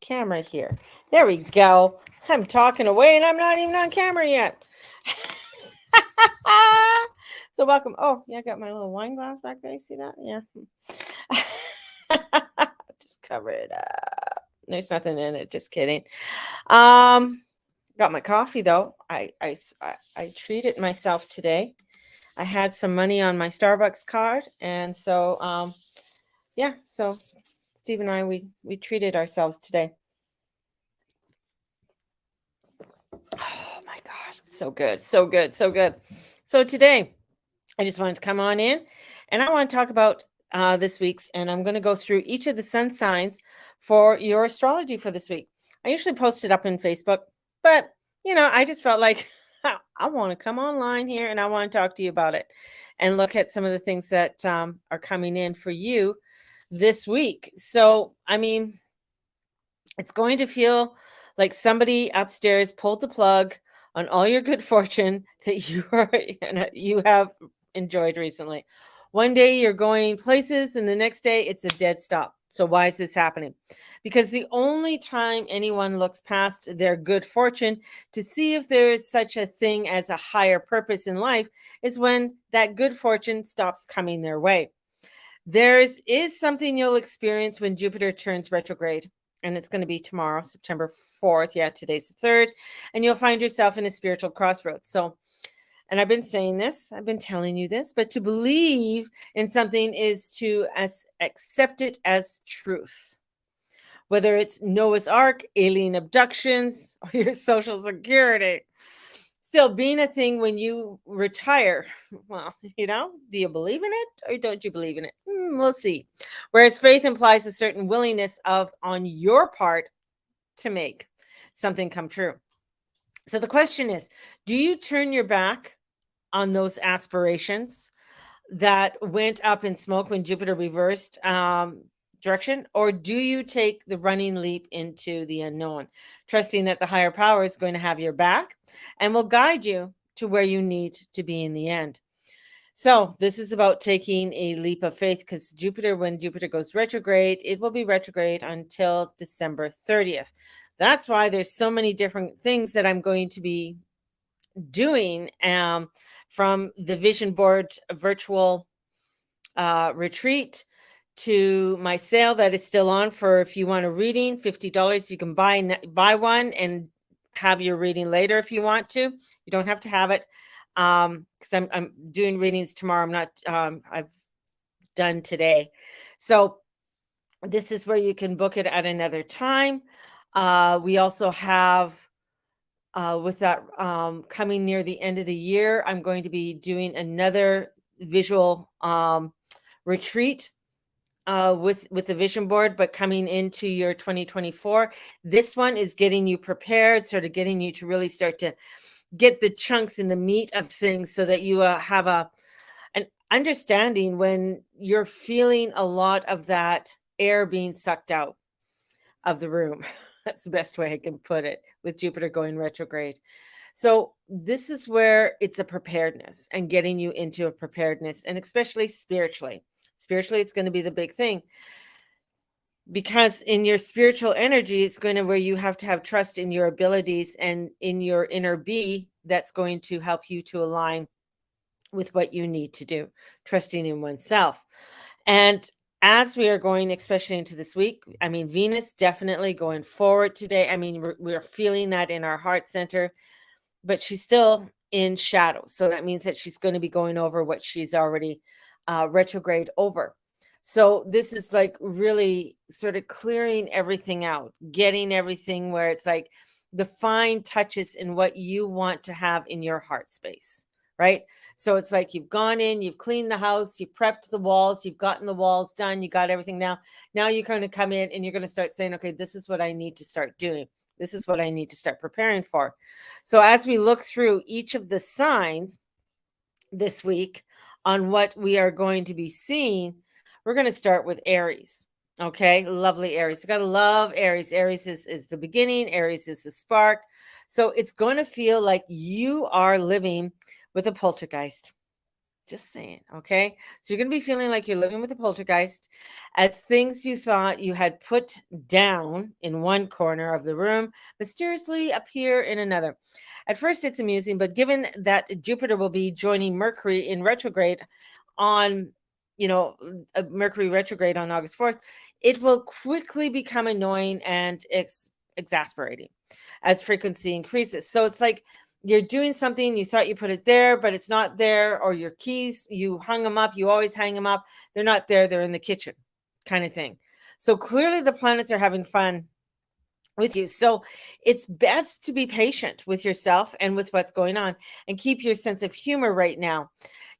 camera here. There we go. I'm talking away and I'm not even on camera yet. So welcome. Oh, yeah, I got my little wine glass back there. You see that? Yeah. Just cover it up. There's nothing in it. Just kidding. Um, got my coffee though. I treated myself today. I had some money on my Starbucks card, and so yeah. So Steve and I we treated ourselves today. Oh my God. So good. So good. So good. So today, I just wanted to come on in and I want to talk about this week's, and I'm going to go through each of the sun signs for your astrology for this week. I usually post it up in Facebook, but I just felt like I want to come online here and I want to talk to you about it and look at some of the things that are coming in for you this week. So, I mean, it's going to feel like somebody upstairs pulled the plug on all your good fortune that you have enjoyed recently. One day you're going places and the next day it's a dead stop. So why is this happening? Because the only time anyone looks past their good fortune to see if there is such a thing as a higher purpose in life is when that good fortune stops coming their way. Is something you'll experience when Jupiter turns retrograde, and it's going to be tomorrow, September 4th. Yeah, today's the 3rd, and you'll find yourself in a spiritual crossroads. So, and I've been saying this, I've been telling you this, but to believe in something is to accept it as truth. Whether it's Noah's Ark, alien abductions, or your social security. Still, being a thing when you retire, well, do you believe in it or don't you believe in it? We'll see. Whereas faith implies a certain willingness on your part to make something come true. So the question is, do you turn your back on those aspirations that went up in smoke when Jupiter reversed direction, or do you take the running leap into the unknown, trusting that the higher power is going to have your back and will guide you to where you need to be in the end? So this is about taking a leap of faith, because when Jupiter goes retrograde, it will be retrograde until December 30th. That's why there's so many different things that I'm going to be doing, from the Vision Board virtual retreat to my sale that is still on for, if you want a reading, $50. You can buy one and have your reading later if you want to. You don't have to have it, because I'm doing readings tomorrow. I'm not. I've done today, so this is where you can book it at another time. We also have. With that coming near the end of the year, I'm going to be doing another visual retreat with the vision board, but coming into your 2024. This one is getting you prepared, sort of getting you to really start to get the chunks and the meat of things, so that you have an understanding when you're feeling a lot of that air being sucked out of the room. That's the best way I can put it, with Jupiter going retrograde. So this is where it's a preparedness and getting you into a preparedness, and especially spiritually. Spiritually, it's going to be the big thing, because in your spiritual energy, it's going to where you have to have trust in your abilities and in your inner be, that's going to help you to align with what you need to do, trusting in oneself. And as we are going, especially into this week, I mean, Venus definitely going forward today. I mean, we're feeling that in our heart center, but she's still in shadow. So that means that she's going to be going over what she's already retrograde over. So this is like really sort of clearing everything out, getting everything where it's like the fine touches in what you want to have in your heart space, right? So it's like you've gone in, you've cleaned the house, you've prepped the walls, you've gotten the walls done, you got everything now. Now you're going to come in and you're going to start saying, okay, this is what I need to start doing. This is what I need to start preparing for. So as we look through each of the signs this week on what we are going to be seeing, we're going to start with Aries. Okay, lovely Aries. You got to love Aries. Aries is the beginning. Aries is the spark. So it's going to feel like you are living with a poltergeist. Just saying. Okay. So you're going to be feeling like you're living with a poltergeist as things you thought you had put down in one corner of the room mysteriously appear in another. At first, it's amusing, but given that Jupiter will be joining Mercury in retrograde on, Mercury retrograde on August 4th, it will quickly become annoying and exasperating as frequency increases. So it's like you're doing something, you thought you put it there, but it's not there, or your keys, you hung them up, you always hang them up. They're not there, they're in the kitchen, kind of thing. So clearly the planets are having fun with you. So it's best to be patient with yourself and with what's going on and keep your sense of humor right now.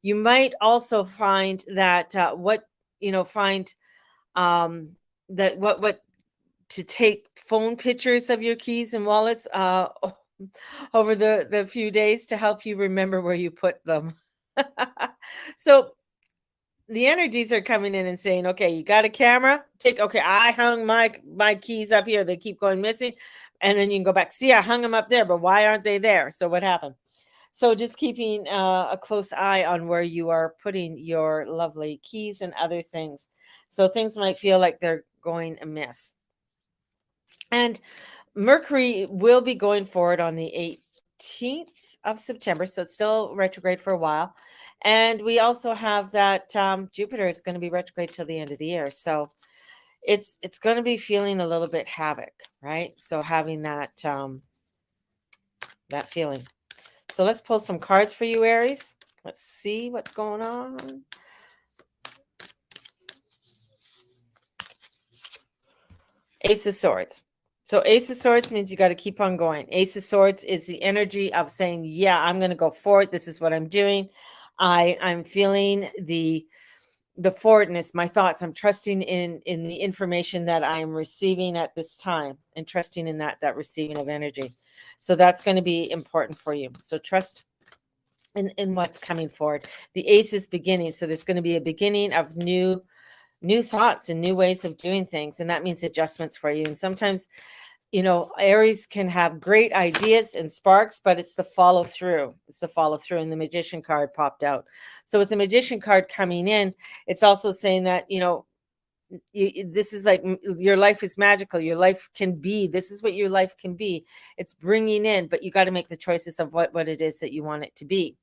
You might also find that um that what to take phone pictures of your keys and wallets over the few days to help you remember where you put them. So the energies are coming in and saying, okay, you got a camera, okay, I hung my keys up here, they keep going missing, and then you can go back, see, I hung them up there, but why aren't they there? So what happened? So just keeping a close eye on where you are putting your lovely keys and other things. So things might feel like they're going amiss. And Mercury will be going forward on the 18th of September. So it's still retrograde for a while. And we also have that Jupiter is going to be retrograde till the end of the year. So it's going to be feeling a little bit havoc, right? So having that feeling. So let's pull some cards for you, Aries. Let's see what's going on. Ace of Swords. So Ace of Swords means you got to keep on going. Ace of Swords is the energy of saying, yeah, I'm going to go forward. This is what I'm doing. I'm feeling the forwardness, my thoughts. I'm trusting in the information that I'm receiving at this time and trusting in that receiving of energy. So that's going to be important for you. So trust in what's coming forward. The Ace is beginning. So there's going to be a beginning of new thoughts and new ways of doing things. And that means adjustments for you. And sometimes, Aries can have great ideas and sparks, but it's the follow through. It's the follow through. And the Magician card popped out. So with the Magician card coming in, it's also saying that, this is like your life is magical. Your life can be, this is what your life can be. It's bringing in, but you got to make the choices of what it is that you want it to be.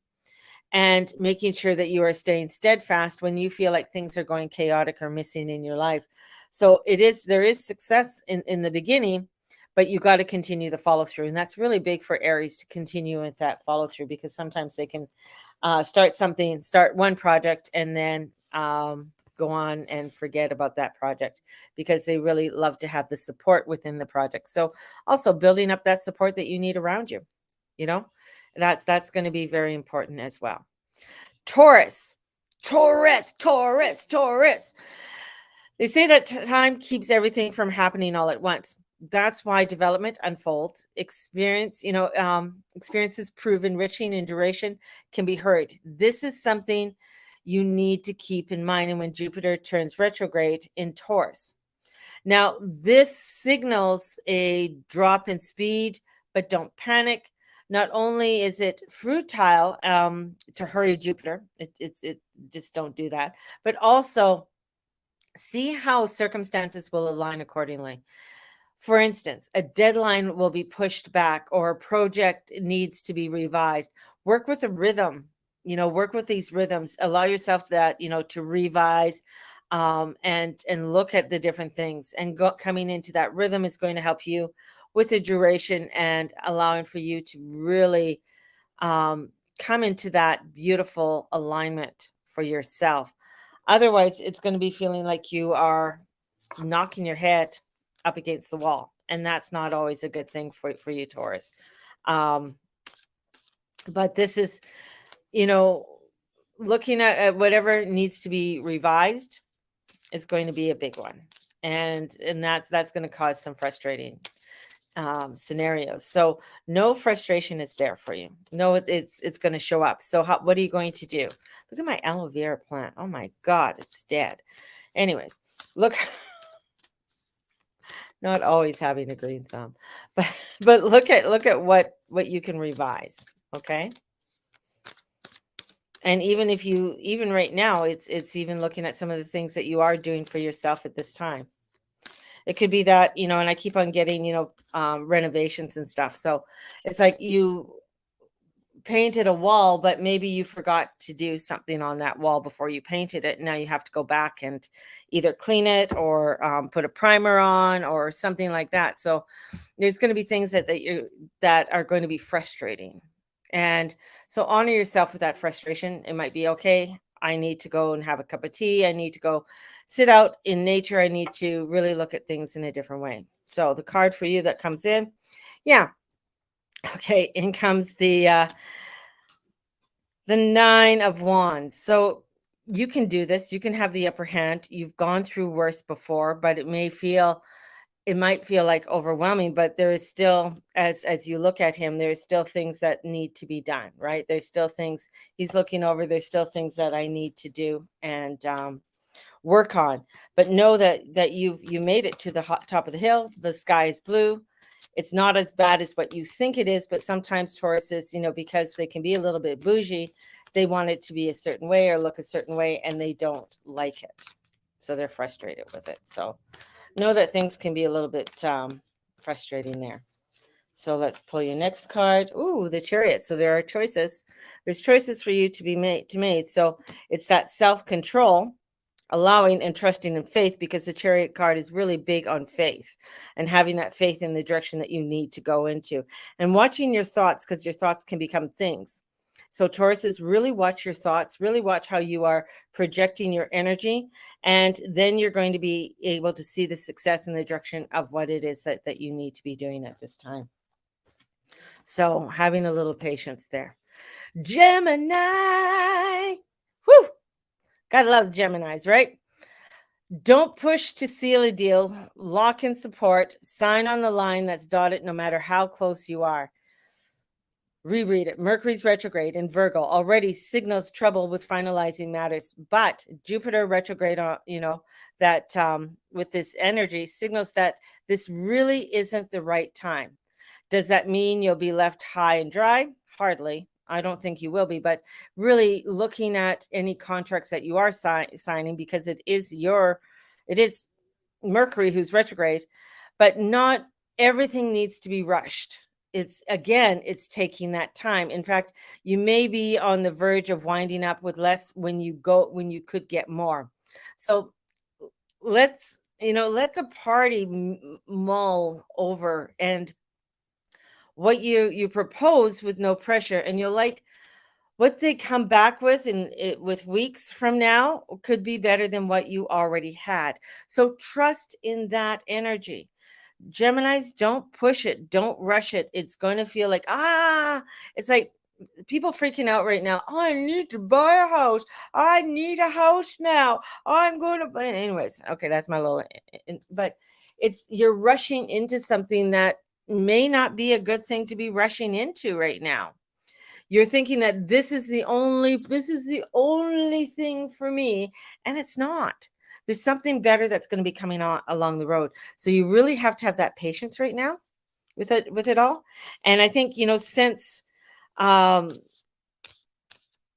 And making sure that you are staying steadfast when you feel like things are going chaotic or missing in your life. So there is success in the beginning, but you got to continue the follow through. And that's really big for Aries to continue with that follow through, because sometimes they can start one project and then go on and forget about that project because they really love to have the support within the project. So also building up that support that you need around you, that's going to be very important as well. Taurus. They say that time keeps everything from happening all at once. That's why development unfolds. Experiences prove enriching in duration can be heard. This is something you need to keep in mind. And when Jupiter turns retrograde in Taurus. Now, this signals a drop in speed, but don't panic. Not only is it futile to hurry Jupiter, it just don't do that, but also see how circumstances will align accordingly. For instance, a deadline will be pushed back or a project needs to be revised. Work with a rhythm, work with these rhythms. Allow yourself that, to revise and look at the different things. And coming into that rhythm is going to help you with the duration and allowing for you to really come into that beautiful alignment for yourself. Otherwise, it's going to be feeling like you are knocking your head up against the wall. And that's not always a good thing for you, Taurus. But this is, looking at whatever needs to be revised is going to be a big one. And that's going to cause some frustrating scenarios. So no frustration is there for you. No, it's going to show up. So what are you going to do? Look at my aloe vera plant. Oh my God, it's dead. Anyways, look, not always having a green thumb, but look at what you can revise. Okay. And even right now, it's even looking at some of the things that you are doing for yourself at this time. It could be that, and I keep on getting, renovations and stuff. So it's like you painted a wall, but maybe you forgot to do something on that wall before you painted it. Now you have to go back and either clean it or put a primer on or something like that. So there's going to be things that are going to be frustrating. And so honor yourself with that frustration. It might be okay. I need to go and have a cup of tea. I need to go sit out in nature. I need to really look at things in a different way. So the card for you that comes in, yeah. Okay, in comes the 9 of Wands. So you can do this. You can have the upper hand. You've gone through worse before, but it might feel like overwhelming, but there is still, as you look at him, there's still things that need to be done, right? There's still things he's looking over. There's still things that I need to do and work on. But know that you made it to the top of the hill. The sky is blue. It's not as bad as what you think it is, but sometimes Tauruses, because they can be a little bit bougie, they want it to be a certain way or look a certain way, and they don't like it. So they're frustrated with it. So know that things can be a little bit frustrating there. So let's pull your next card. Ooh, the Chariot. So there are choices. There's choices for you to be made. So it's that self-control, allowing and trusting in faith, because the Chariot card is really big on faith and having that faith in the direction that you need to go into, and watching your thoughts, because your thoughts can become things. So Tauruses, really watch your thoughts, really watch how you are projecting your energy, and then you're going to be able to see the success in the direction of what it is that you need to be doing at this time. So having a little patience there. Gemini. Whew. Gotta love the Geminis, right? Don't push to seal a deal. Lock in support. Sign on the line that's dotted no matter how close you are. Reread it. Mercury's retrograde in Virgo already signals trouble with finalizing matters, but Jupiter retrograde, that with this energy signals that this really isn't the right time. Does that mean you'll be left high and dry? Hardly. I don't think you will be, but really looking at any contracts that you are signing, because it is Mercury who's retrograde, but not everything needs to be rushed. It's taking that time. In fact, you may be on the verge of winding up with less when you could get more. So let the party mull over and what you propose with no pressure, and you'll like what they come back with with weeks from now could be better than what you already had. So trust in that energy. Geminis, don't push it. Don't rush it. It's going to feel like, it's like people freaking out right now. Oh, I need to buy a house. I need a house now. I'm going to buy it. Anyways, okay, that's my little, but you're rushing into something that may not be a good thing to be rushing into right now. You're thinking that this is the only thing for me, and it's not. There's something better that's going to be coming on along the road. So you really have to have that patience right now with it all. And I think, since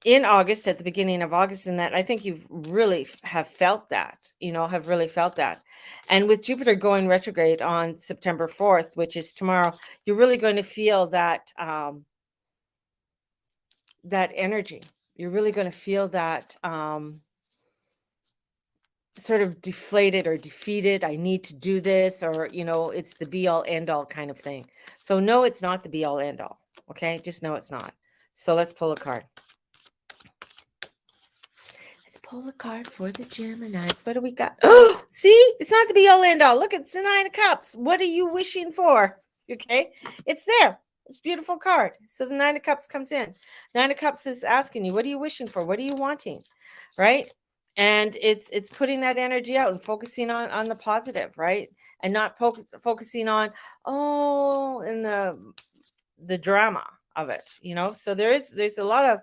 in August, at the beginning of August, and that I think you really have felt that, And with Jupiter going retrograde on September 4th, which is tomorrow, you're really going to feel that that energy. You're really going to feel that sort of deflated or defeated. I need to do this, or it's the be all end all kind of thing. So no, it's not the be all end all. Okay, just know it's not. So let's pull a card. Let's pull a card for the Geminis. What do we got? Oh, see, it's not the be all end all. Look, it's the 9 of Cups. What are you wishing for? Okay, it's there. It's a beautiful card. So the 9 of Cups comes in. 9 of Cups is asking you, what are you wishing for? What are you wanting? Right? And it's putting that energy out and focusing on the positive, right? And not focusing on, in the drama of it, So there's a lot of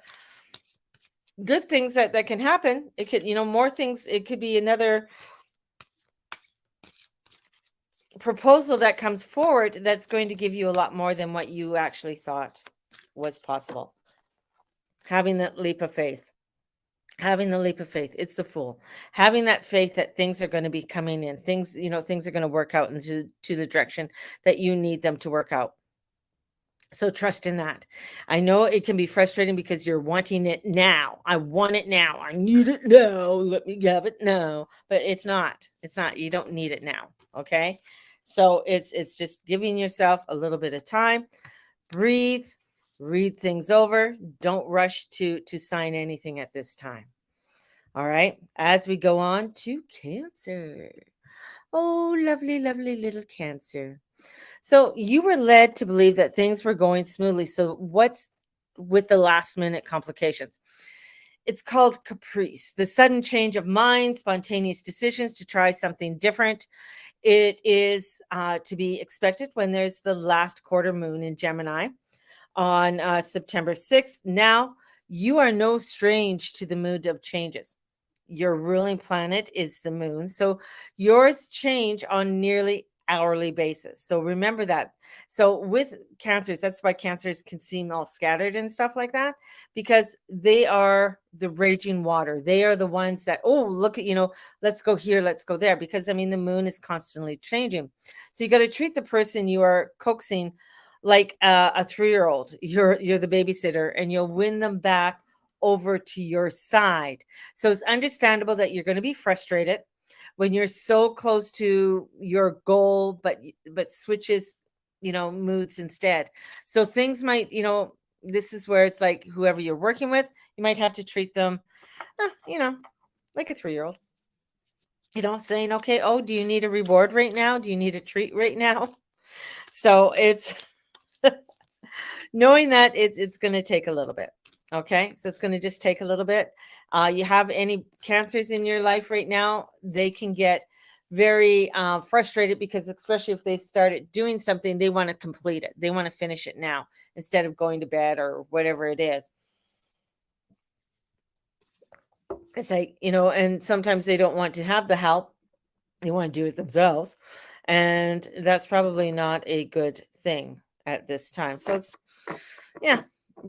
good things that can happen. It could, more things. It could be another proposal that comes forward that's going to give you a lot more than what you actually thought was possible. Having that leap of faith. Having the leap of faith, it's the fool. Having that faith that things are going to be coming in, things are going to work out into the direction that you need them to work out. So trust in that. I know it can be frustrating because you're wanting it now. I want it now. I need it now. Let me have it now. But it's not. It's not. You don't need it now. Okay? So it's just giving yourself a little bit of time. Breathe, read things over. Don't rush to sign anything at this time. All right? As we go on to Cancer. Oh, lovely, lovely little Cancer. So you were led to believe that things were going smoothly. So what's with the last minute complications? It's called caprice, the sudden change of mind, spontaneous decisions to try something different. It is to be expected when there's the last quarter moon in Gemini on September 6th. Now, you are no strange to the mood of changes. Your ruling planet is the moon. So yours change on nearly hourly basis. So remember that. So with cancers, that's why cancers can seem all scattered and stuff like that, because they are the raging water. They are the ones that, oh, look at, let's go here, let's go there. Because I mean, the moon is constantly changing. So you got to treat the person you are coaxing like a 3-year-old. You're the babysitter, and you'll win them back over to your side. So it's understandable that you're going to be frustrated when you're so close to your goal, but switches, moods instead. So things might, this is where it's like whoever you're working with, you might have to treat them, like a 3-year-old. Saying, okay, oh, do you need a reward right now? Do you need a treat right now? So it's knowing that it's going to take a little bit. Okay, so it's going to just take a little bit. You have any cancers in your life right now, they can get very frustrated because, especially if they started doing something, they want to complete it. They want to finish it now instead of going to bed or whatever it is. It's like, and sometimes they don't want to have the help. They want to do it themselves. And that's probably not a good thing at this time. So it's, yeah,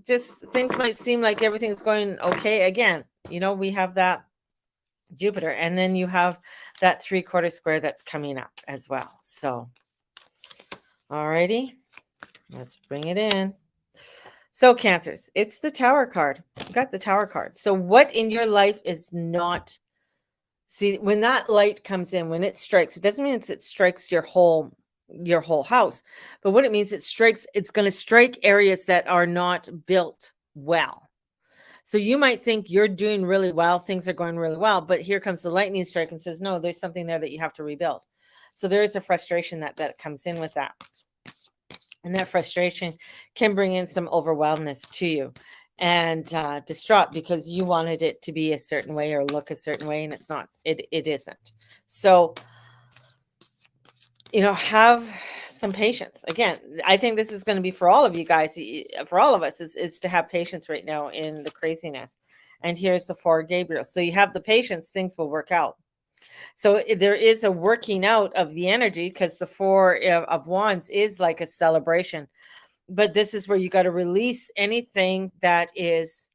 just things might seem like everything's going okay. Again, we have that Jupiter, and then you have that 3/4 square that's coming up as well. So, alrighty, let's bring it in. So Cancers, it's the Tower card. You got the Tower card. So what in your life is not, see, when that light comes in, when it strikes, it doesn't mean it strikes your whole house, but what it means, it's going to strike areas that are not built well. So you might think you're doing really well, things are going really well, but here comes the lightning strike and says, no, there's something there that you have to rebuild. So there is a frustration that comes in with that. And that frustration can bring in some overwhelmness to you and distraught because you wanted it to be a certain way or look a certain way, and it's not. It isn't. So, have some patience. Again, I think this is going to be for all of you guys, for all of us, is to have patience right now in the craziness. And here's the 4 Gabriel. So you have the patience, things will work out. So there is a working out of the energy because the 4 of Wands is like a celebration. But this is where you got to release anything that is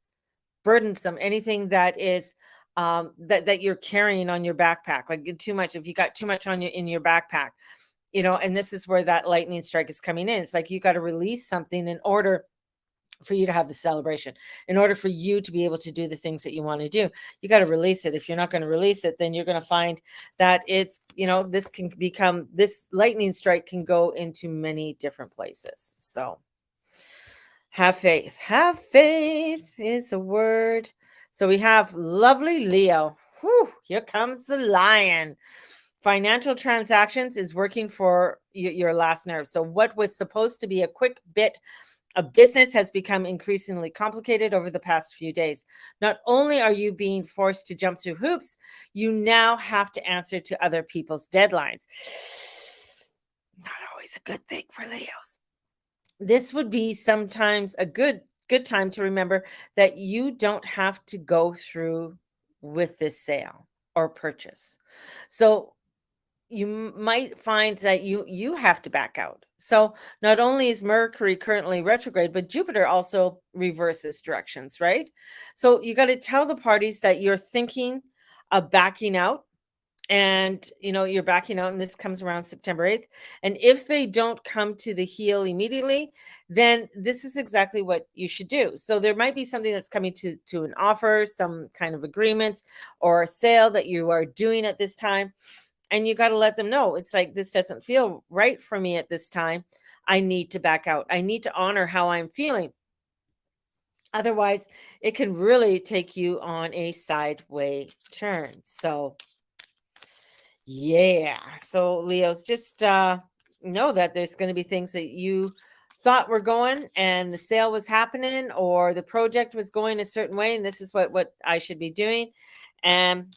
burdensome, anything that is that you're carrying on your backpack, like too much. If you got too much in your backpack, and this is where that lightning strike is coming in. It's like you got to release something in order for you to have the celebration, in order for you to be able to do the things that you want to do. You got to release it. If you're not going to release it, then you're going to find that it's, this lightning strike can go into many different places. So have faith. Have faith is a word. So we have lovely Leo. Whew, here comes the lion. Financial transactions is working for your last nerve. So what was supposed to be a quick bit of business has become increasingly complicated over the past few days. Not only are you being forced to jump through hoops, you now have to answer to other people's deadlines. Not always a good thing for Leos. This would be sometimes a good time to remember that you don't have to go through with this sale or purchase. So might find that you have to back out. So not only is Mercury currently retrograde, but Jupiter also reverses directions, right? So you got to tell the parties that you're thinking of backing out, and you're backing out, and this comes around September 8th. And if they don't come to the heel immediately, then this is exactly what you should do. So there might be something that's coming to an offer, some kind of agreements or a sale that you are doing at this time, and you got to let them know, it's like, this doesn't feel right for me at this time. I need to back out. I need to honor how I'm feeling. Otherwise, it can really take you on a sideway turn. So yeah. So Leos, just know that there's going to be things that you thought were going, and the sale was happening, or the project was going a certain way, and this is what I should be doing, and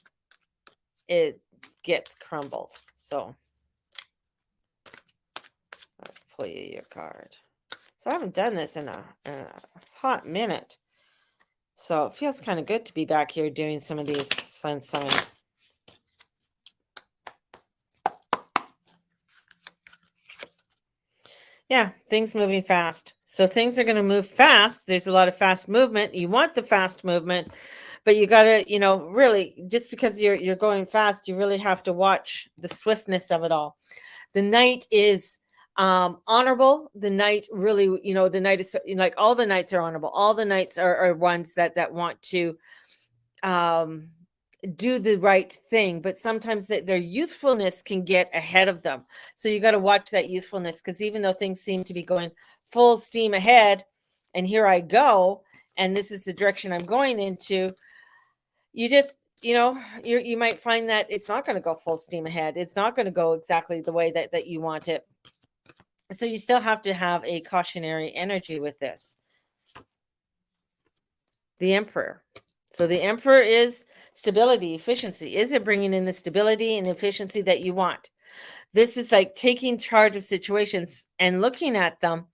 it gets crumbled. So let's pull you your card. So I haven't done this in a hot minute. So it feels kind of good to be back here doing some of these sun signs. Yeah, things moving fast. So things are going to move fast. There's a lot of fast movement. You want the fast movement, but you got to, really, just because you're going fast, you really have to watch the swiftness of it all. The night is honorable. The night really, the night is like, all the nights are honorable. All the nights are ones that want to do the right thing, but sometimes their youthfulness can get ahead of them. So you got to watch that youthfulness, because even though things seem to be going full steam ahead, and here I go, and this is the direction I'm going into, you just, you might find that it's not going to go full steam ahead. It's not going to go exactly the way that you want it. So you still have to have a cautionary energy with this. The Emperor. So the Emperor is stability, efficiency. Is it bringing in the stability and efficiency that you want? This is like taking charge of situations and looking at them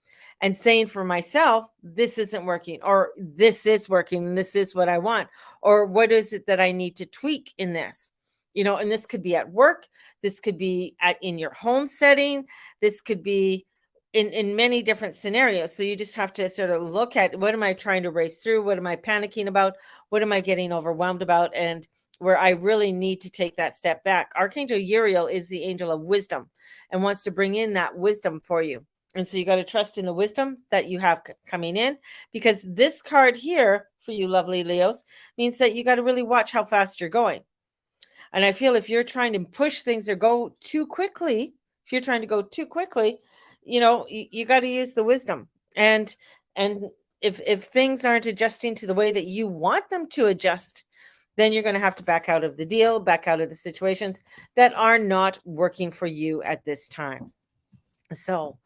and saying, for myself, this isn't working, or this is working, and this is what I want, or what is it that I need to tweak in this? And this could be at work, this could be in your home setting, this could be in many different scenarios. So you just have to sort of look at, what am I trying to race through? What am I panicking about? What am I getting overwhelmed about? And where I really need to take that step back. Archangel Uriel is the angel of wisdom and wants to bring in that wisdom for you. And so you got to trust in the wisdom that you have coming in, because this card here for you lovely Leos means that you got to really watch how fast you're going. And I feel if you're trying to push things or go too quickly, if you're trying to go too quickly, you got to use the wisdom. And if things aren't adjusting to the way that you want them to adjust, then you're going to have to back out of the deal, back out of the situations that are not working for you at this time. So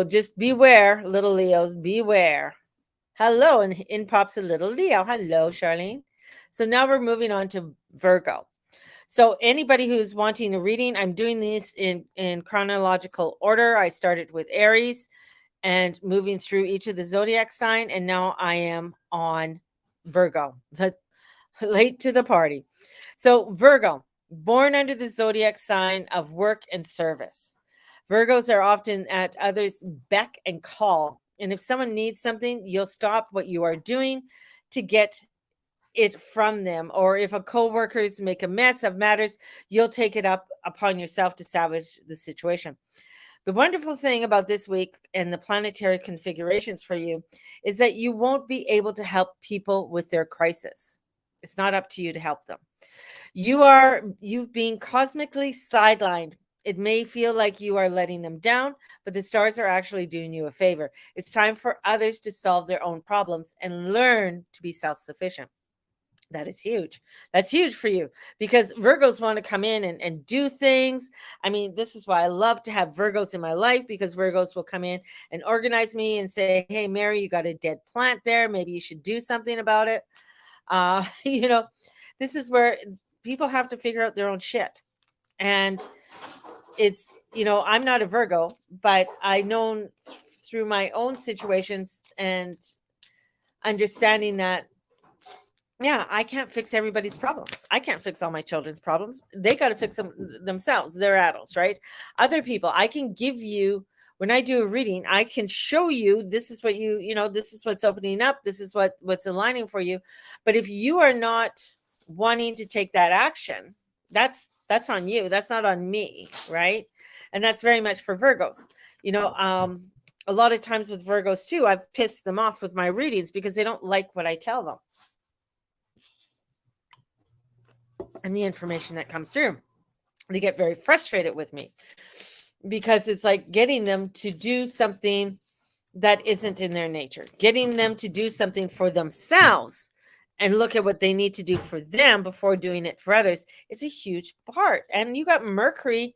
just beware, little Leos, beware. Hello, and in pops a little Leo. Hello, Charlene. So now we're moving on to Virgo. So anybody who's wanting a reading, I'm doing this in chronological order. I started with Aries and moving through each of the zodiac sign, and now I am on Virgo. Late to the party. So Virgo, born under the zodiac sign of work and service. Virgos are often at others' beck and call. And if someone needs something, you'll stop what you are doing to get it from them. Or if a co-workers make a mess of matters, you'll take it up upon yourself to salvage the situation. The wonderful thing about this week and the planetary configurations for you is that you won't be able to help people with their crisis. It's not up to you to help them. You've been cosmically sidelined. It may feel like you are letting them down, but the stars are actually doing you a favor. It's time for others to solve their own problems and learn to be self-sufficient. That is huge. That's huge for you, because Virgos want to come in and do things. I mean, this is why I love to have Virgos in my life, because Virgos will come in and organize me and say, hey, Mary, you got a dead plant there. Maybe you should do something about it. This is where people have to figure out their own shit. And it's, I'm not a Virgo, but I know through my own situations and understanding that Yeah, I can't fix everybody's problems. I can't fix all my children's problems. They got to fix them themselves. They're adults, right? Other people, I can give you, when I do a reading, I can show you this is what this is what's opening up, this is what's aligning for you. But if you are not wanting to take that action, that's on you. That's not on me, right? And that's very much for Virgos. A lot of times with Virgos too, I've pissed them off with my readings because they don't like what I tell them and the information that comes through. They get very frustrated with me because it's like getting them to do something that isn't in their nature, getting them to do something for themselves and look at what they need to do for them before doing it for others. It's a huge part. And you got Mercury,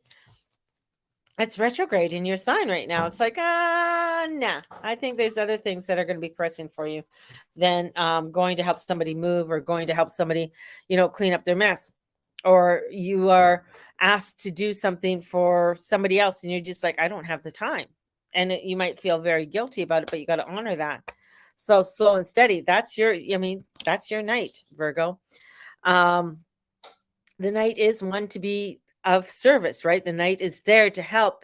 it's retrograde in your sign right now. It's like, nah, I think there's other things that are going to be pressing for you than going to help somebody move or going to help somebody, clean up their mess. Or you are asked to do something for somebody else and you're just like, I don't have the time. And you might feel very guilty about it, but you got to honor that. So slow and steady. That's your night, Virgo. The night is one to be of service, right? The knight is there to help.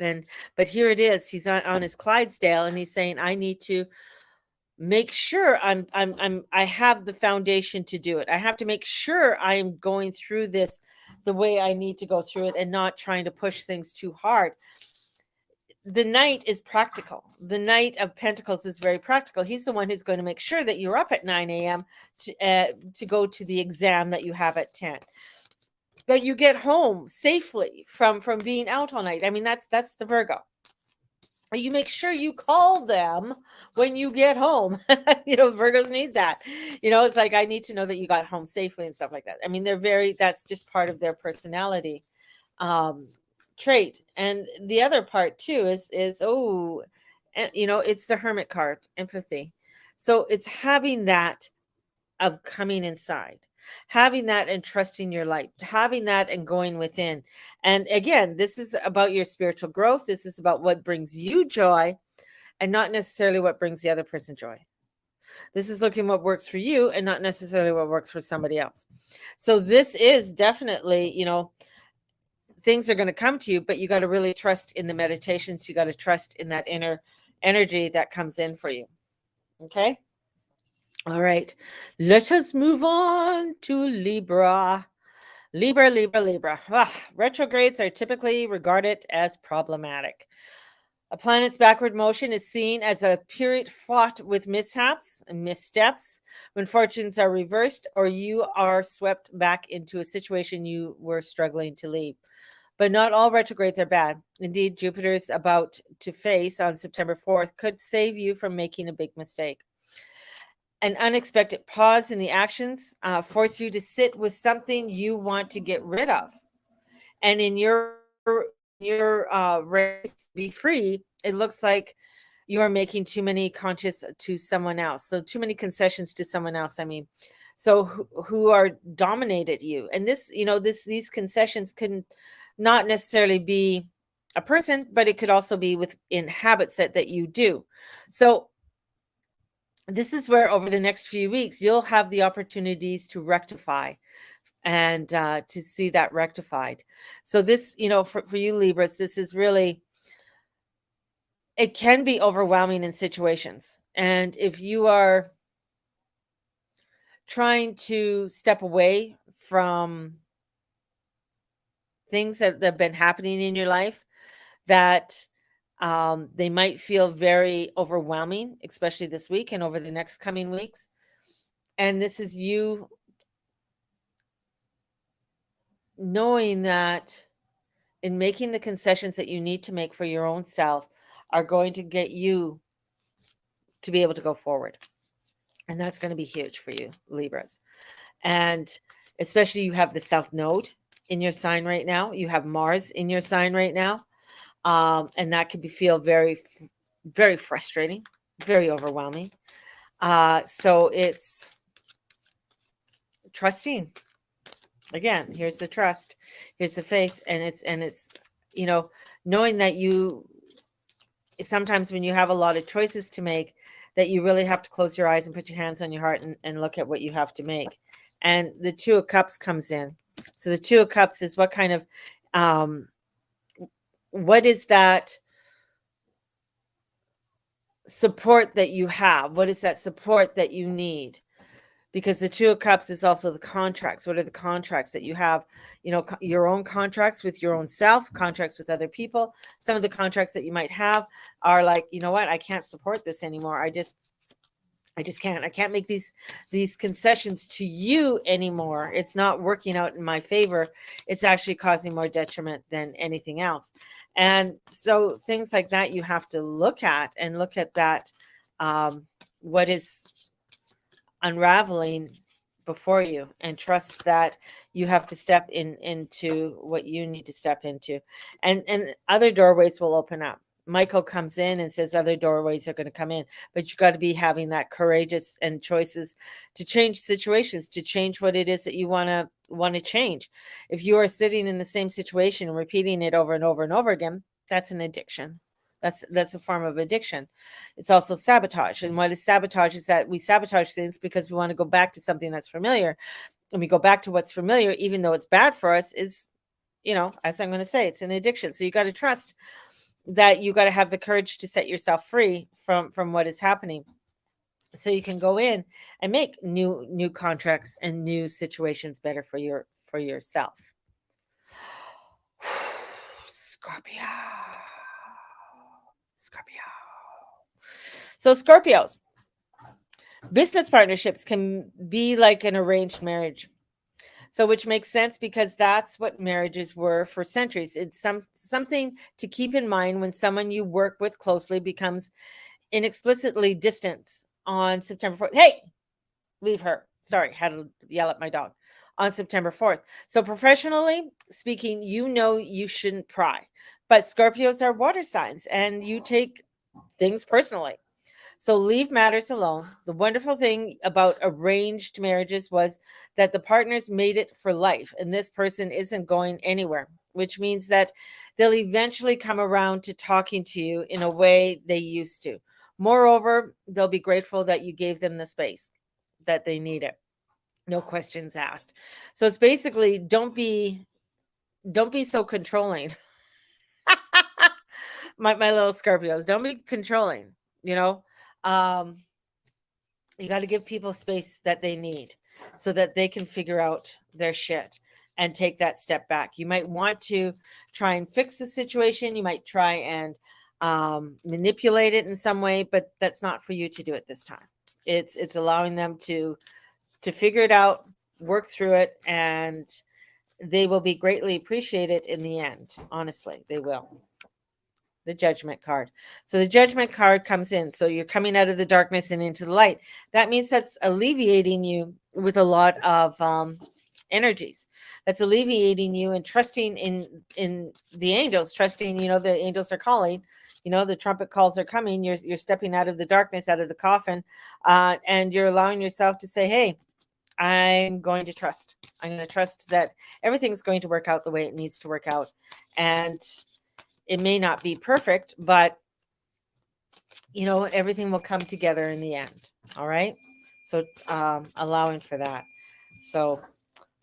But here it is. He's on his Clydesdale and he's saying, I need to make sure I have the foundation to do it. I have to make sure I am going through this the way I need to go through it and not trying to push things too hard. The knight is practical. The Knight of Pentacles is very practical. He's the one who's going to make sure that you're up at 9 a.m. to go to the exam that you have at 10. That you get home safely from being out all night. I mean, that's the Virgo. You make sure you call them when you get home. Virgos need that. It's like, I need to know that you got home safely and stuff like that. I mean, that's just part of their personality trait. And the other part too is it's the Hermit card, empathy. So it's having that of coming inside, having that and trusting your light, having that and going within. And again, this is about your spiritual growth. This is about what brings you joy and not necessarily what brings the other person joy. This is looking what works for you and not necessarily what works for somebody else. So this is definitely, things are going to come to you, but you got to really trust in the meditations. You got to trust in that inner energy that comes in for you. Okay. All right, let us move on to Libra. Libra. Retrogrades are typically regarded as problematic. A planet's backward motion is seen as a period fraught with mishaps and missteps when fortunes are reversed or you are swept back into a situation you were struggling to leave. But not all retrogrades are bad. Indeed, Jupiter's about to face on September 4th could save you from making a big mistake. An unexpected pause in the actions force you to sit with something you want to get rid of. And in your race to be free, it looks like you are making too many conscious to someone else. So too many concessions to someone else. I mean, so who are dominated you. And this, these concessions couldn't not necessarily be a person, but it could also be within habits that you do. So this is where over the next few weeks, you'll have the opportunities to rectify and to see that rectified. So this, for you Libras, this is really, it can be overwhelming in situations. And if you are trying to step away from things that have been happening in your life that they might feel very overwhelming, especially this week and over the next coming weeks. And this is you knowing that in making the concessions that you need to make for your own self are going to get you to be able to go forward. And that's going to be huge for you, Libras. And especially you have the South Node in your sign right now. You have Mars in your sign right now. And that could feel very, very frustrating, very overwhelming. So it's trusting. Again, here's the trust, here's the faith, and it's knowing that you sometimes when you have a lot of choices to make, that you really have to close your eyes and put your hands on your heart and look at what you have to make and the Two of Cups comes in. So the Two of Cups is what kind of what is that support that you have? What is that support that you need? Because the Two of Cups is also the contracts. What are the contracts that you have? Your own contracts with your own self, contracts with other people. Some of the contracts that you might have are like, you know what, I can't support this anymore. I just can't. I can't make these concessions to you anymore. It's not working out in my favor. It's actually causing more detriment than anything else. And so things like that you have to look at that. What is unraveling before you, and trust that you have to step into what you need to step into, and other doorways will open up. Michael comes in and says other doorways are going to come in, but you got to be having that courageous and choices to change situations, to change what it is that you want to change. If you are sitting in the same situation and repeating it over and over and over again, that's an addiction. That's a form of addiction. It's also sabotage. And what is sabotage is that we sabotage things because we want to go back to something that's familiar. And we go back to what's familiar, even though it's bad for us, is, as I'm going to say, it's an addiction. So you got to trust that you got to have the courage to set yourself free from what is happening. So you can go in and make new contracts and new situations better for yourself. Scorpio. So Scorpios, business partnerships can be like an arranged marriage. So which makes sense because that's what marriages were for centuries. It's something to keep in mind when someone you work with closely becomes inexplicably distant on September 4th. Hey, leave her. Sorry, had to yell at my dog. On September 4th. So professionally speaking, you shouldn't pry. But Scorpios are water signs and you take things personally. So leave matters alone. The wonderful thing about arranged marriages was that the partners made it for life, and this person isn't going anywhere, which means that they'll eventually come around to talking to you in a way they used to. Moreover, they'll be grateful that you gave them the space that they needed. No questions asked. So it's basically don't be so controlling. my little Scorpios, don't be controlling, you know. You got to give people space that they need so that they can figure out their shit and take that step back. You might want to try and fix the situation. You might try and manipulate it in some way, but that's not for you to do at this time. It's allowing them to figure it out, work through it, and they will be greatly appreciated in the end. Honestly, they will. The Judgment card. So the Judgment card comes in. So you're coming out of the darkness and into the light. That means that's alleviating you with a lot of energies. That's alleviating you and trusting in the angels, trusting, the angels are calling, the trumpet calls are coming. You're stepping out of the darkness, out of the coffin, and you're allowing yourself to say, hey, I'm going to trust. I'm going to trust that everything's going to work out the way it needs to work out. And it may not be perfect, but everything will come together in the end. All right. So allowing for that. So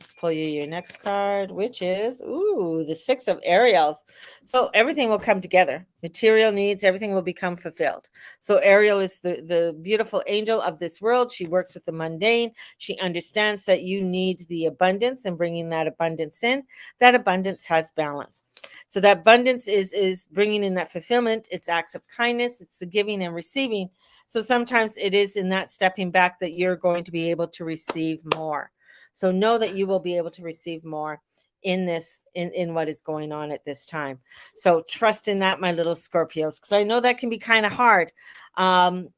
let's pull you your next card, which is the Six of Ariels. So everything will come together. Material needs, everything will become fulfilled. So Ariel is the beautiful angel of this world. She works with the mundane. She understands that you need the abundance and bringing that abundance in. That abundance has balance. So that abundance is bringing in that fulfillment. It's acts of kindness. It's the giving and receiving. So sometimes it is in that stepping back that you're going to be able to receive more. So know that you will be able to receive more in this, in what is going on at this time. So trust in that, my little Scorpios, because I know that can be kind of hard. Scorpios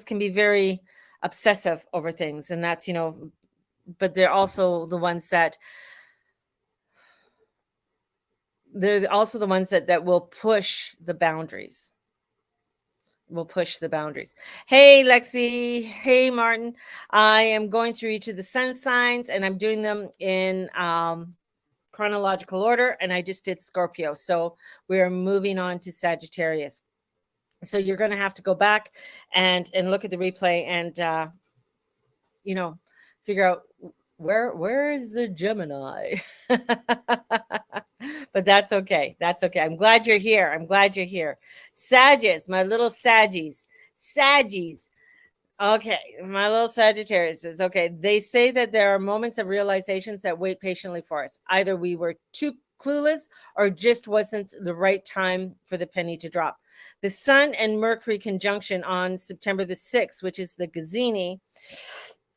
can be very obsessive over things, and that's, but they're also the ones that will push the boundaries. Hey, Lexi. Hey, Martin. I am going through each of the sun signs and I'm doing them in chronological order. And I just did Scorpio. So we're moving on to Sagittarius. So you're going to have to go back and look at the replay and, figure out where is the Gemini. But that's okay. That's okay. I'm glad you're here. I'm glad you're here. Sagittarius, my little Saggies. Saggies. Okay, my little Sagittarius is okay. They say that there are moments of realizations that wait patiently for us. Either we were too clueless or just wasn't the right time for the penny to drop. The Sun and Mercury conjunction on September the 6th, which is the Gazini,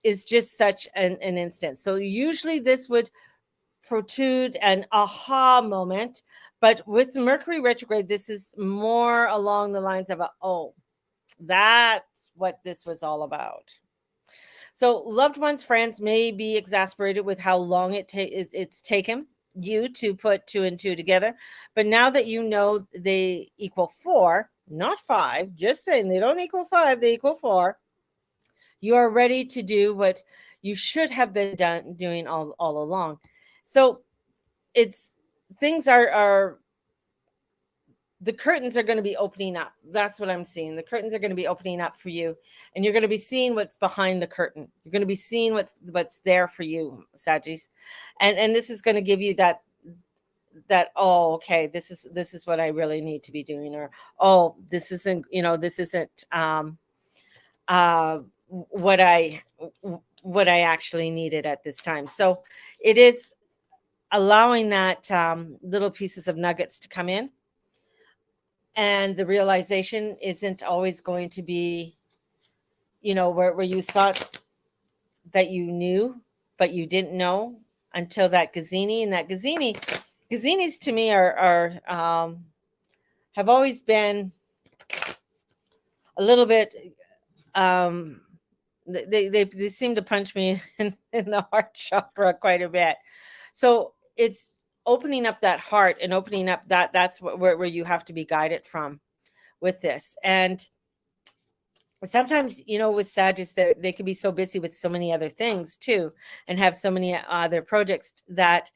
is just such an instance. So usually this would protrude an aha moment, but with Mercury retrograde, this is more along the lines of that's what this was all about. So loved ones, friends may be exasperated with how long it's taken you to put 2 and 2 together. But now that you know they equal 4, not 5, just saying they don't equal 5, they equal 4, you are ready to do what you should have been doing all along. So it's things are the curtains are going to be opening up. That's what I'm seeing. The curtains are going to be opening up for you, and you're going to be seeing what's behind the curtain. You're going to be seeing what's there for you, Saggies, and this is going to give you that oh, okay, this is what I really need to be doing, or oh, this isn't what I actually needed at this time. So it is allowing that little pieces of nuggets to come in. And the realization isn't always going to be, where you thought that you knew, but you didn't know until that Gazini. And that Gazinis to me are have always been a little bit, they seem to punch me in the heart chakra quite a bit. So it's opening up that heart and opening up that's where you have to be guided from with this. And sometimes, with Sagittarius, they can be so busy with so many other things too, and have so many other projects that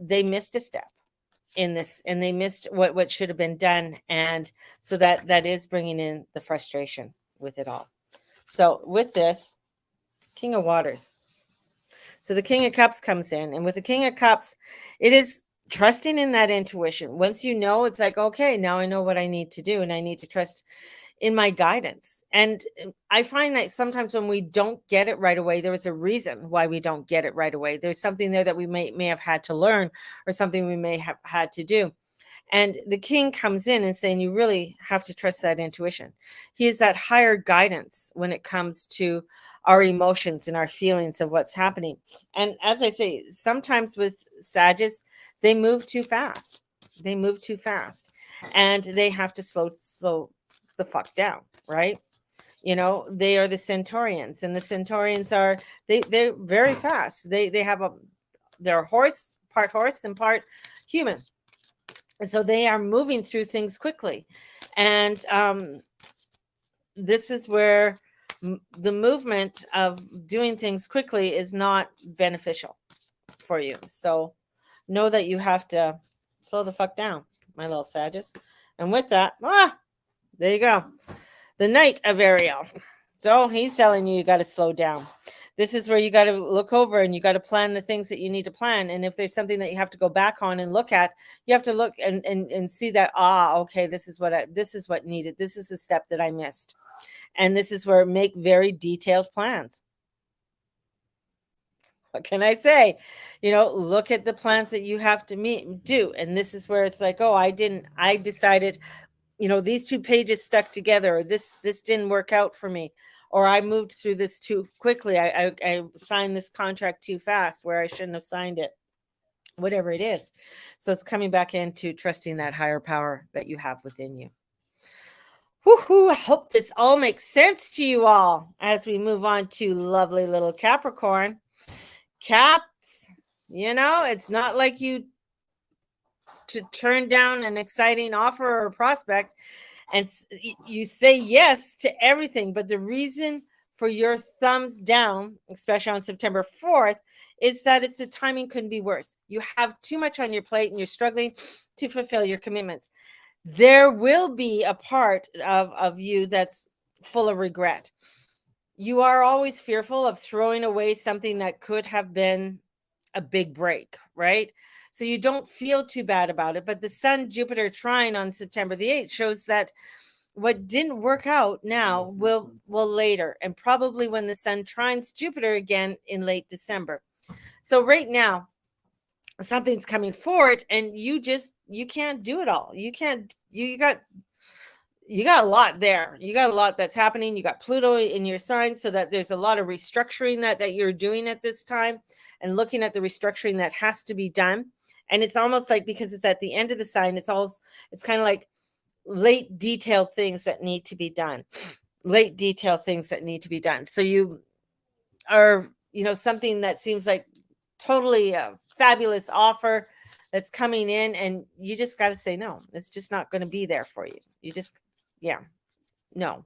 they missed a step in this, and they missed what should have been done. And so that is bringing in the frustration with it all. So with this King of Waters, so the King of Cups comes in, and with the King of Cups, it is trusting in that intuition. Once you know, it's like, okay, now I know what I need to do, and I need to trust in my guidance. And I find that sometimes when we don't get it right away, there is a reason why we don't get it right away. There's something there that we may have had to learn, or something we may have had to do. And the King comes in and saying, you really have to trust that intuition. He is that higher guidance when it comes to our emotions and our feelings of what's happening. And as I say, sometimes with Sagittarius, they move too fast. They move too fast, and they have to slow the fuck down, right? They are the Centaurians, and the Centaurians are they're very fast. They have they're part horse and part human. And so they are moving through things quickly. And this is where the movement of doing things quickly is not beneficial for you. So know that you have to slow the fuck down, my little Sagittarius. And with that, there you go. The Knight of Ariel. So he's telling you got to slow down. This is where you got to look over, and you got to plan the things that you need to plan. And if there's something that you have to go back on and look at, you have to look and see that, okay, this is what needed. This is the step that I missed. And this is where make very detailed plans. What can I say? Look at the plans that you have to do. And this is where it's like, I decided, these 2 pages stuck together, or this didn't work out for me, or I moved through this too quickly. I signed this contract too fast where I shouldn't have signed it, whatever it is. So it's coming back into trusting that higher power that you have within you. Woohoo! I hope this all makes sense to you all as we move on to lovely little Capricorn. Caps, it's not like you to turn down an exciting offer or prospect and you say yes to everything. But the reason for your thumbs down, especially on September 4th, is that the timing couldn't be worse. You have too much on your plate and you're struggling to fulfill your commitments. There will be a part of you that's full of regret. you are always fearful of throwing away something that could have been a big break, right? So you don't feel too bad about it. But the Sun Jupiter trine on September the 8th shows that what didn't work out now will later, and probably when the Sun trines Jupiter again in late December. So right now, something's coming forward, and you can't do it all. You can't. You got a lot there. You got a lot that's happening. You got Pluto in your sign, so that there's a lot of restructuring that you're doing at this time, and looking at the restructuring that has to be done. And it's almost like, because it's at the end of the sign, it's kind of like late detailed things that need to be done. Late detailed things that need to be done. So you are, something that seems like totally a fabulous offer that's coming in, and you just got to say no. It's just not going to be there for you. No.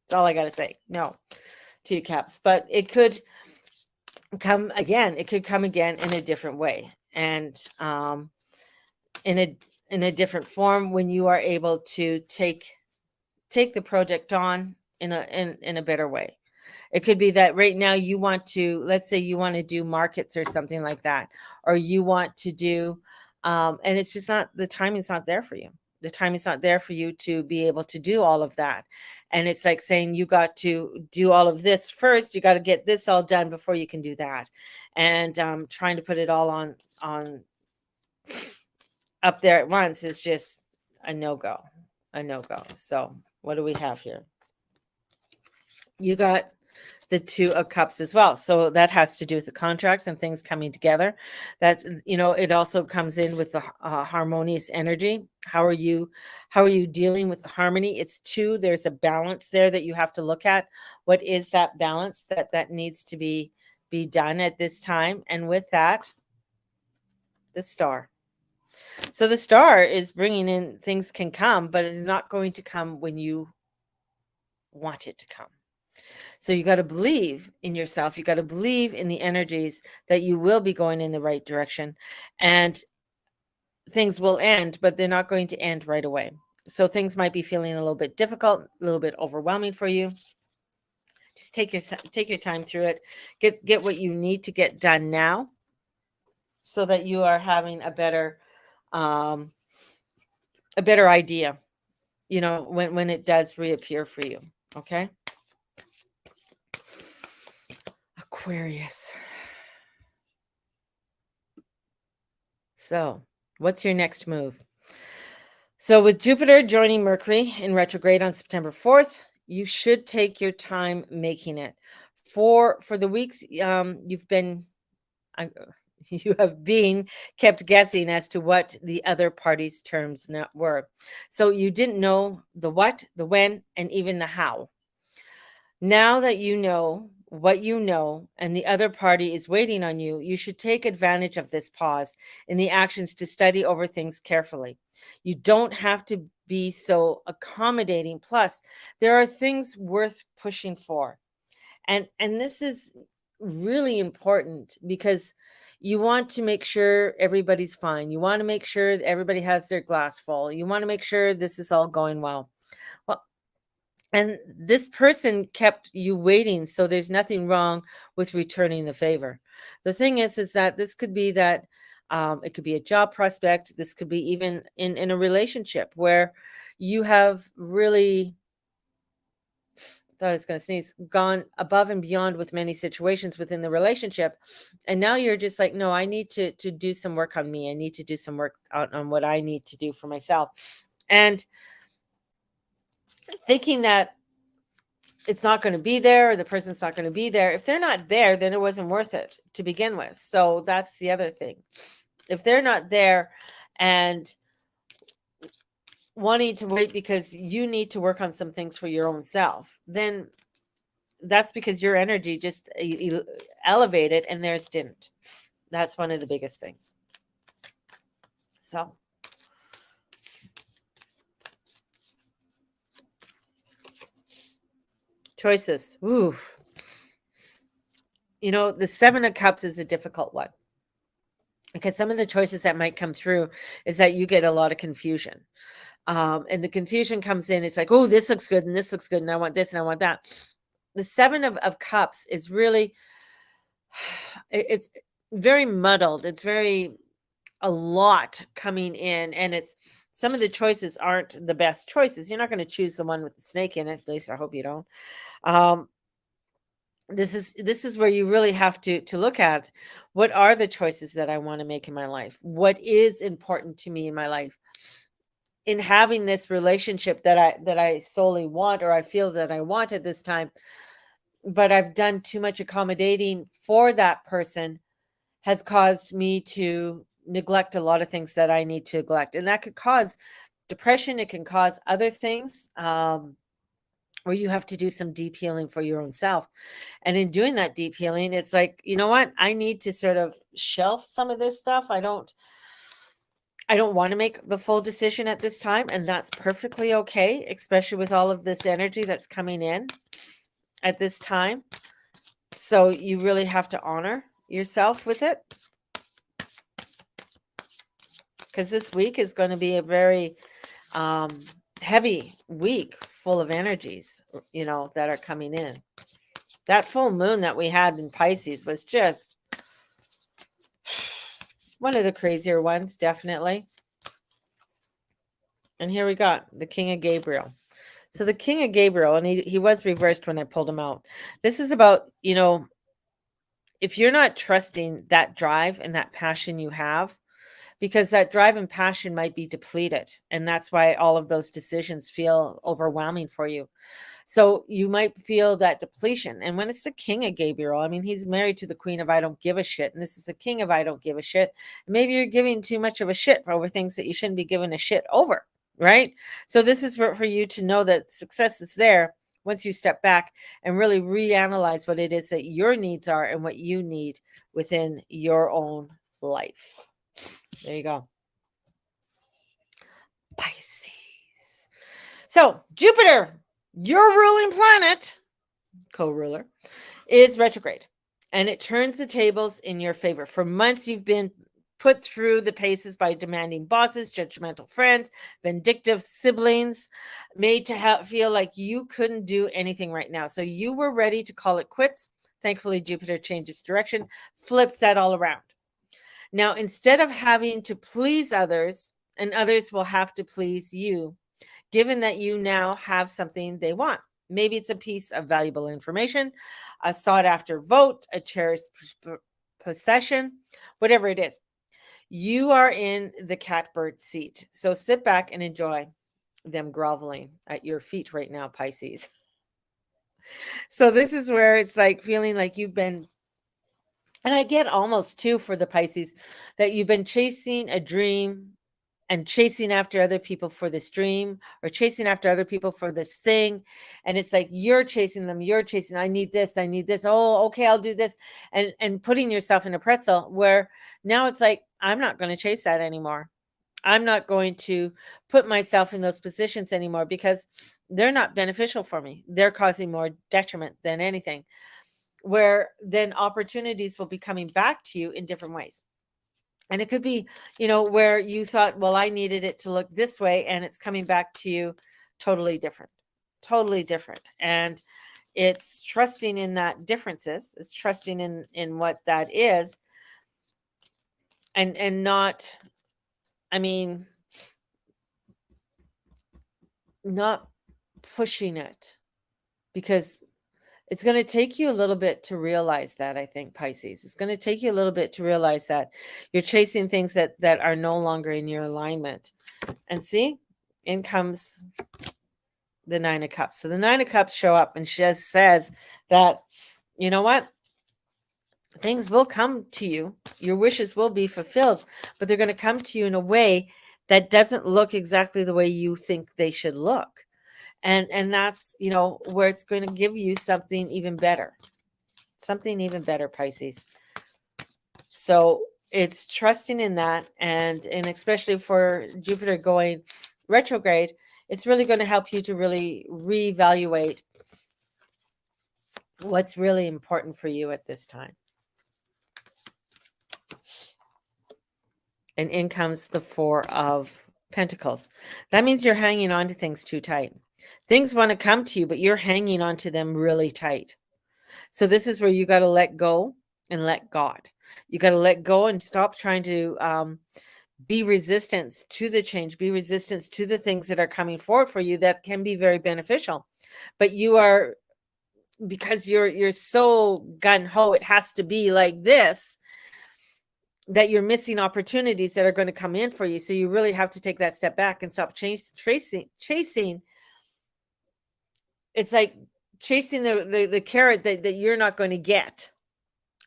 That's all I got to say. No, 2 cups. But it could come again. It could come again in a different way, and in a different form, when you are able to take the project on in a better way. It could be that right now you want to, let's say you want to do markets or something like that, or you want to do, and it's just not, the timing's not there for you. The timing's not there for you to be able to do all of that. And it's like saying you got to do all of this first. You got to get this all done before you can do that. And trying to put it all on up there at once is just a no-go. So what do we have here? You got the 2 of Cups as well. So that has to do with the contracts and things coming together. That's, it also comes in with the harmonious energy. How are you dealing with the harmony? It's 2. There's a balance there that you have to look at. What is that balance that needs to be done at this time? And with that, the Star. So the Star is bringing in, things can come, but it's not going to come when you want it to come. So you got to believe in yourself. You got to believe in the energies that you will be going in the right direction, and things will end, but they're not going to end right away. So things might be feeling a little bit difficult, a little bit overwhelming for you. Just take your time through it. Get what you need to get done now, so that you are having a better idea, when it does reappear for you. Okay. Aquarius. So, what's your next move? So, with Jupiter joining Mercury in retrograde on September 4th, you should take your time making it. For the weeks you've been you have been kept guessing as to what the other party's terms were. So you didn't know the what, the when, and even the how. Now that you know what you know, and the other party is waiting on you, you should take advantage of this pause in the actions to study over things carefully. You don't have to be so accommodating. Plus, there are things worth pushing for. And this is really important, because you want to make sure everybody's fine. You want to make sure that everybody has their glass full. You want to make sure this is all going well. And this person kept you waiting, so there's nothing wrong with returning the favor. The thing is that this could be that it could be a job prospect. This could be even in a relationship where you have really, thought I was going to sneeze, gone above and beyond with many situations within the relationship. And now you're just like, no, I need to do some work on me. I need to do some work on what I need to do for myself. And thinking that it's not going to be there, or the person's not going to be there. If they're not there, then it wasn't worth it to begin with. So that's the other thing. If they're not there and wanting to wait because you need to work on some things for your own self, then that's because your energy just elevated and theirs didn't. That's one of the biggest things. So choices. Ooh. The 7 of Cups is a difficult one, because some of the choices that might come through is that you get a lot of confusion. And the confusion comes in. It's like, oh, this looks good and this looks good, and I want this and I want that. the Seven of Cups is really, it's very muddled. It's very, a lot coming in, and it's, some of the choices aren't the best choices. You're not going to choose the one with the snake in it. At least I hope you don't. Um, this is where you really have to look at, what are the choices that I want to make in my life? What is important to me in my life? In having this relationship that I solely want, or I feel that I want at this time, but I've done too much accommodating for that person, has caused me to neglect a lot of things that I need to neglect. And that could cause depression. It can cause other things, where you have to do some deep healing for your own self. And in doing that deep healing, it's like, you know what? I need to sort of shelf some of this stuff. I don't want to make the full decision at this time. And that's perfectly okay, especially with all of this energy that's coming in at this time. So you really have to honor yourself with it, because this week is going to be a very um, heavy week, full of energies, that are coming in. That full moon that we had in Pisces was just one of the crazier ones, definitely. And here we got the King of Gabriel. So the King of Gabriel, and he was reversed when I pulled him out. This is about, if you're not trusting that drive and that passion you have, because that drive and passion might be depleted. And that's why all of those decisions feel overwhelming for you. So you might feel that depletion. And when it's the King of Gabriel, I mean, he's married to the Queen of I don't give a shit. And this is a King of I don't give a shit. Maybe you're giving too much of a shit over things that you shouldn't be giving a shit over. Right. So this is for you to know that success is there once you step back and really reanalyze what it is that your needs are and what you need within your own life. There you go. Pisces. So Jupiter, your ruling planet, co-ruler, is retrograde, and it turns the tables in your favor. For months, you've been put through the paces by demanding bosses, judgmental friends, vindictive siblings, made to feel like you couldn't do anything right now. So you were ready to call it quits. Thankfully, Jupiter changed its direction, flips that all around. Now, instead of having to please others, and others will have to please you, given that you now have something they want. Maybe it's a piece of valuable information, a sought after vote, a cherished possession, whatever it is. You are in the catbird seat. So sit back and enjoy them groveling at your feet right now, Pisces. So this is where it's like feeling like you've been, and I get almost too for the Pisces, that you've been chasing a dream and chasing after other people for this dream, or chasing after other people for this thing. And it's like you're chasing them, I need this, I need this. Oh, okay, I'll do this. And putting yourself in a pretzel where now it's like, I'm not going to chase that anymore. I'm not going to put myself in those positions anymore, because they're not beneficial for me. They're causing more detriment than anything. Where then opportunities will be coming back to you in different ways. And it could be, where you thought, well, I needed it to look this way, and it's coming back to you totally different, totally different. And it's trusting in that differences. It's trusting in what that is, and not, I mean, not pushing it, because it's going to take you a little bit to realize that. I think, Pisces, it's going to take you a little bit to realize that you're chasing things that are no longer in your alignment. And see, in comes the Nine of Cups. So the Nine of Cups show up, and she says that, you know what? Things will come to you. Your wishes will be fulfilled, but they're going to come to you in a way that doesn't look exactly the way you think they should look. And that's, where it's going to give you something even better. Something even better, Pisces. So it's trusting in that, and especially for Jupiter going retrograde, it's really going to help you to really reevaluate what's really important for you at this time. And in comes the Four of Pentacles. That means you're hanging on to things too tight. Things want to come to you, but you're hanging on to them really tight. So this is where you got to let go and let God. You got to let go and stop trying to be resistance to the change, be resistance to the things that are coming forward for you that can be very beneficial. But you are, because you're so gung-ho, it has to be like this, that you're missing opportunities that are going to come in for you. So you really have to take that step back and stop chasing. It's like chasing the carrot that you're not going to get.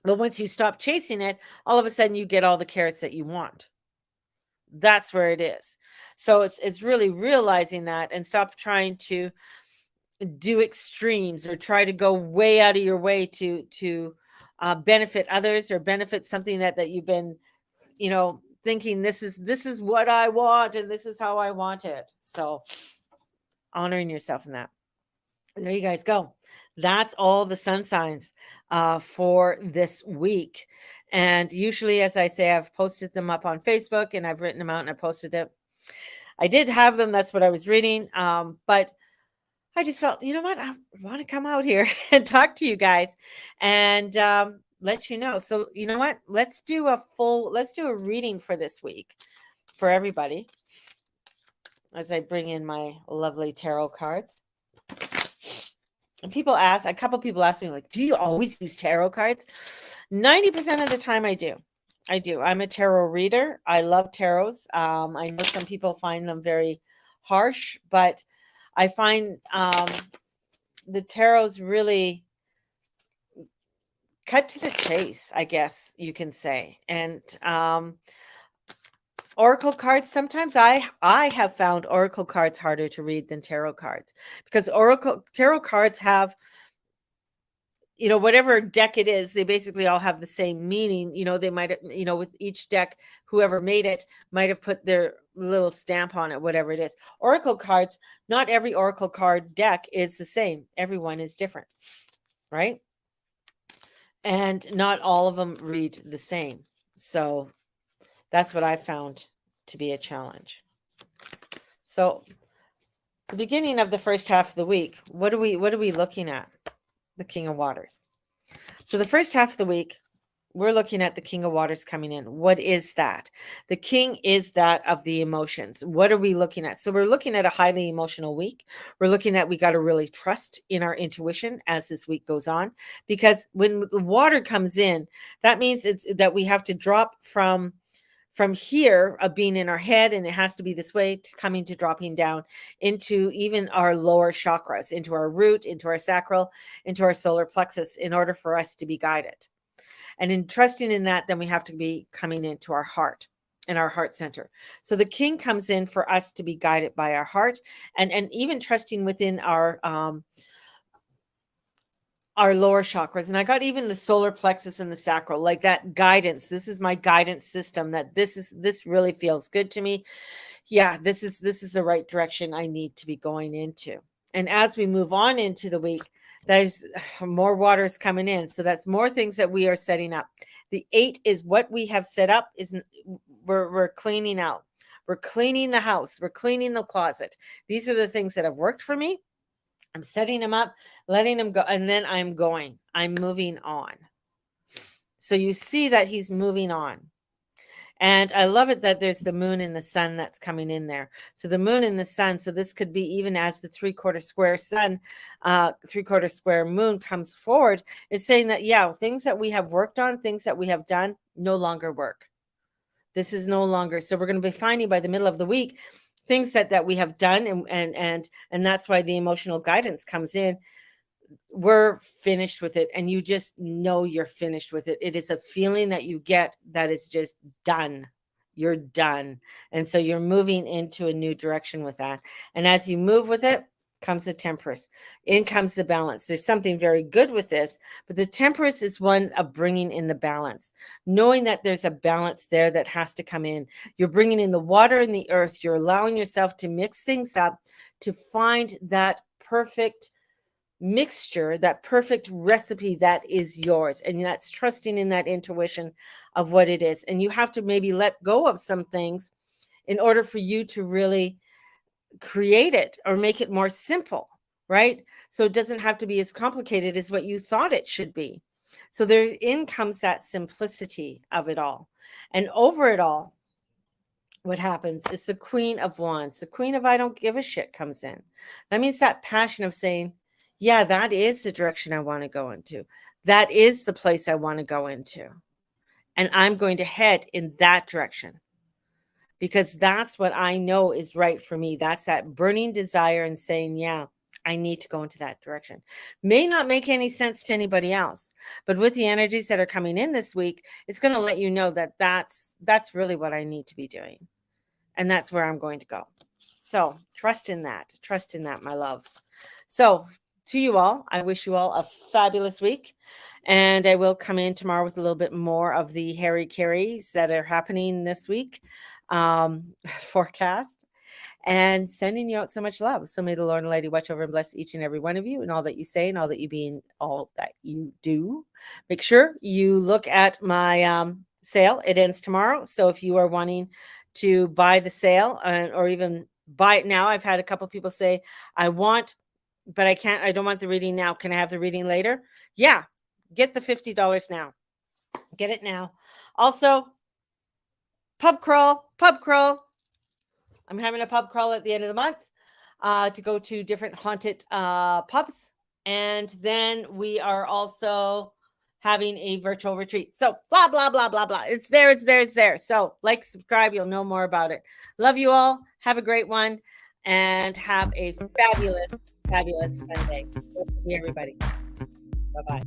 But once you stop chasing it, all of a sudden you get all the carrots that you want. That's where it is. So it's really realizing that, and stop trying to do extremes or try to go way out of your way to benefit others or benefit something that you've been, thinking this is what I want and this is how I want it. So honoring yourself in that. There you guys go. That's all the sun signs for this week. And usually, as I say, I've posted them up on Facebook and I've written them out and I posted it. I did have them. That's what I was reading. But I just felt, you know what? I want to come out here and talk to you guys and let you know. So, you know what? Let's do a reading for this week for everybody as I bring in my lovely tarot cards. And a couple people ask me, like, do you always use tarot cards? 90% of the time I do. I'm a tarot reader. I love tarots. I know some people find them very harsh, but I find the tarots really cut to the chase, I guess you can say. And oracle cards, sometimes I have found oracle cards harder to read than tarot cards, because tarot cards have, whatever deck it is, they basically all have the same meaning. They might, with each deck, whoever made it might have put their little stamp on it, whatever it is. Oracle cards, not every oracle card deck is the same. Everyone is different, right? And not all of them read the same. So that's what I found to be a challenge. So the beginning of the first half of the week, what are we looking at? The King of Waters. So the first half of the week, we're looking at the King of Waters coming in. What is that? The King is that of the emotions. What are we looking at? So we're looking at a highly emotional week. We're looking at, we got to really trust in our intuition as this week goes on, because when the water comes in, that means it's that we have to drop from here of being in our head, and it has to be this way, to dropping down into even our lower chakras, into our root, into our sacral, into our solar plexus, in order for us to be guided. And in trusting in that, then we have to be coming into our heart and our heart center. So the King comes in for us to be guided by our heart, and even trusting within our lower chakras. And I got even the solar plexus and the sacral, like that guidance. This is my guidance system, that this really feels good to me. Yeah, this is the right direction I need to be going into. And as we move on into the week, there's more waters coming in. So that's more things that we are setting up. The 8 is what we have set up, is we're cleaning out. We're cleaning the house. We're cleaning the closet. These are the things that have worked for me. I'm setting them up, letting them go, and then I'm moving on. So you see that he's moving on. And I love it that there's the moon and the sun that's coming in there. So the moon and the sun, so this could be even as the 3/4 square sun, 3/4 square moon comes forward, is saying that, yeah, things that we have worked on, things that we have done no longer work. This is no longer. So we're going to be finding by the middle of the week things that we have done, and that's why the emotional guidance comes in. We're finished with it, and you just know you're finished with it. It is a feeling that you get that is just done. You're done. And so you're moving into a new direction with that. And as you move with it, comes the Temperance. In comes the balance. There's something very good with this, but the Temperance is one of bringing in the balance, knowing that there's a balance there that has to come in. You're bringing in the water and the earth. You're allowing yourself to mix things up, to find that perfect mixture, that perfect recipe that is yours. And that's trusting in that intuition of what it is. And you have to maybe let go of some things in order for you to really create it or make it more simple, right? So it doesn't have to be as complicated as what you thought it should be. So there in comes that simplicity of it all. And over it all, what happens is the Queen of Wands, the Queen of I don't give a shit comes in. That means that passion of saying, yeah, that is the direction I want to go into. That is the place I want to go into. And I'm going to head in that direction because that's what I know is right for me. That's that burning desire and saying, yeah, I need to go into that direction. May not make any sense to anybody else, but with the energies that are coming in this week, it's going to let you know that that's really what I need to be doing. And that's where I'm going to go. So trust in that, my loves. So to you all, I wish you all a fabulous week. And I will come in tomorrow with a little bit more of the Harry Carries that are happening this week forecast, and sending you out so much love. So may the Lord and Lady watch over and bless each and every one of you and all that you say and all that you be and all that you do. Make sure you look at my sale. It ends tomorrow. So if you are wanting to buy the sale or even buy it now, I've had a couple people say, I want, but I can't, I don't want the reading now. Can I have the reading later? Yeah. Get the $50 now. Get it now. Also, pub crawl. I'm having a pub crawl at the end of the month to go to different haunted pubs. And then we are also having a virtual retreat. So blah, blah, blah, blah, blah. It's there. So like, subscribe. You'll know more about it. Love you all. Have a great one and have a fabulous Sunday. See everybody. Bye-bye.